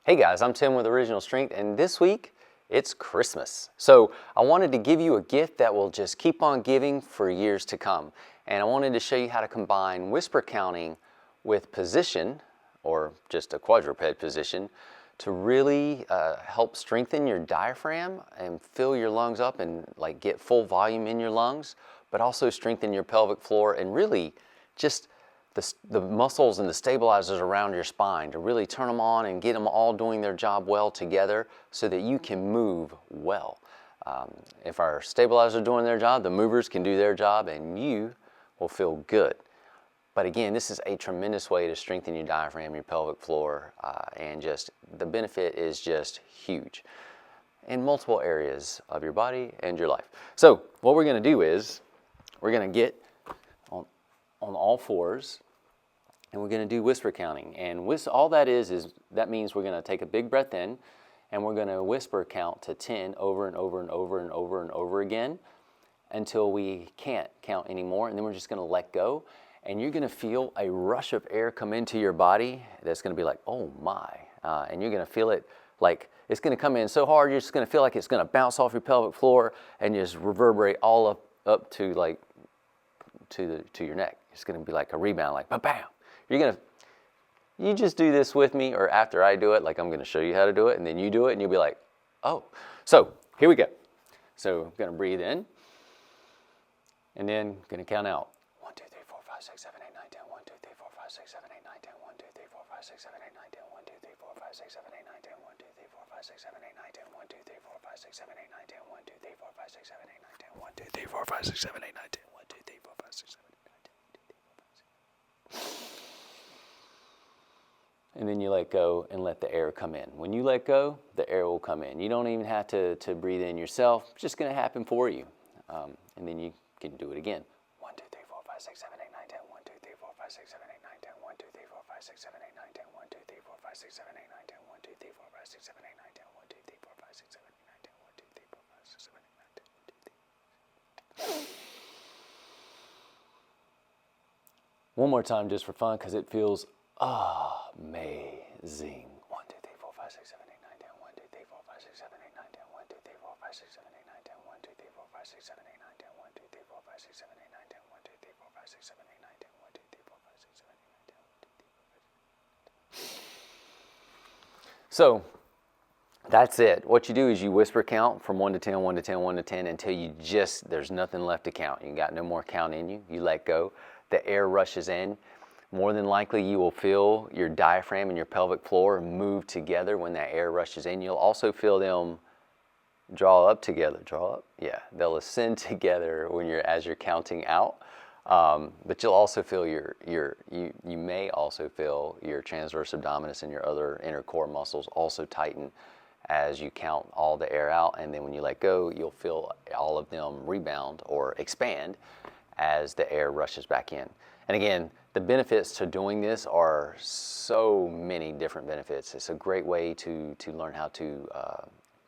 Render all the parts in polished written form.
Hey guys, I'm Tim with Original Strength, and this week it's Christmas. So I wanted to give you a gift that will just keep on giving for years to come. And I wanted to show you how to combine whisper counting with position, or just a quadruped position, to really help strengthen your diaphragm and fill your lungs up and get full volume in your lungs, but also strengthen your pelvic floor and really just the muscles and the stabilizers around your spine, to really turn them on and get them all doing their job well together so that you can move well. If our stabilizers are doing their job, the movers can do their job and you will feel good. But again, this is a tremendous way to strengthen your diaphragm, your pelvic floor, and just the benefit is just huge in multiple areas of your body and your life. So what we're going to do is we're going to get on all fours, and we're going to do whisper counting. And all that is that means we're going to take a big breath in, and we're going to whisper count to 10 over and over and over and over and over again until we can't count anymore, and then we're just going to let go. And you're going to feel a rush of air come into your body that's going to be like, oh my. And you're going to feel it like it's going to come in so hard, you're just going to feel like it's going to bounce off your pelvic floor and just reverberate all up to to your neck. It's going to be like a rebound, like ba-bam. You just do this with me, or after I do it, like I'm going to show you how to do it, and then you do it, and you'll be like, oh. So here we go. So I'm going to breathe in, and then I'm going to count out. 1, 2, 3, 4, 5, 6, 7, 8, 9, 10. 1, 2, 3, 4, 5, 6, 7, 8, 9, 10. 1, 2, 3, 4, 5, 6, 7, 8, 9, 10. 1, 2, 3, 4, 5, 6, 7, 8, 9, 10. 1, 2, 3, 4, 5, 6, 7, 8, 9, 10. 1, 2, 3, 4, 5, 6, 7, 8, 9, 10. 1, 2, 3, 4, 5, 6, 7, 8, 9, 10. 1, 2, 3, 4, 5, 6, 7, 8, 9, 10. 1, 2, 3, 4, 5, 6, 7, 8, 9, 10. And then you let go and let the air come in. When you let go, the air will come in. You don't even have to breathe in yourself. It's just going to happen for you. And then you can do it again. 1, 2, 3, 4, 5, 6, 7, 8, 9, 10. 1, 2, 3, 4, 5, 6, 7, 8, 9, 10. 1, 2, 3, 4, 5, 6, 7, 8, 9, 10. 1, 2, 3, 4, 5, 6, 7, 8, 9, 10. 1, 2, 3, 4, 5, 6, 7, 8, 9, 10. 1, 2, 3, 4, 5, 6, 7, 8, 9, 10. 1, 2, 3, 4, 5, 6, 7, 8, 9, 10. 1, 2, 3. One more time just for fun, because it feels amazing. 1, 2, 3, 4, 5, 6, 7, 8, 9, 10. 1, 2, 3, 4, 5, 6, 7, 8, 9, 10. 1, 2, 3, 4, 5, 6, 7, 8, 9, 10. 1, 2, 3, 4, 5, 6, 7, 8, 9, 10. 1, 2, 3, 4, 5, 6, 7, 8, 9, 10. 1, 2, 3, 4, 5, 6, 7, 8, 9, 10. 1, 2, 3, 4, 5, 6, 7, 8, 9, 10. 1, 2, 3, 4, 5, 6. So that's it. What you do is you whisper count from 1 to 10, 1 to 10, 1 to 10 until there's nothing left to count. You got no more count in you. You let go. The air rushes in. More than likely, you will feel your diaphragm and your pelvic floor move together when that air rushes in. You'll also feel them draw up together. Draw up? Yeah. They'll ascend together as you're counting out. But you'll also feel you may also feel your transverse abdominis and your other inner core muscles also tighten as you count all the air out. And then when you let go, you'll feel all of them rebound or expand as the air rushes back in. And again, the benefits to doing this are so many different benefits. It's a great way to learn how to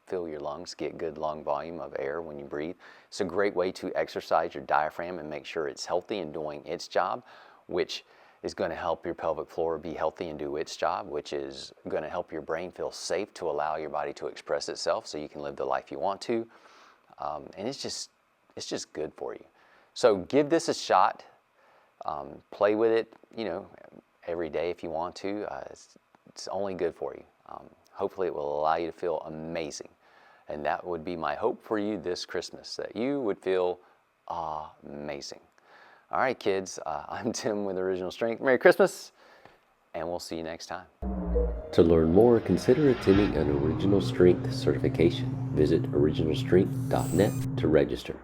fill your lungs, get good lung volume of air when you breathe. It's a great way to exercise your diaphragm and make sure it's healthy and doing its job, which is going to help your pelvic floor be healthy and do its job, which is going to help your brain feel safe to allow your body to express itself so you can live the life you want to. And it's just good for you. So give this a shot. Play with it, every day if you want to. It's only good for you. Hopefully it will allow you to feel amazing. And that would be my hope for you this Christmas, that you would feel amazing. All right, kids, I'm Tim with Original Strength. Merry Christmas, and we'll see you next time. To learn more, consider attending an Original Strength certification. Visit originalstrength.net to register.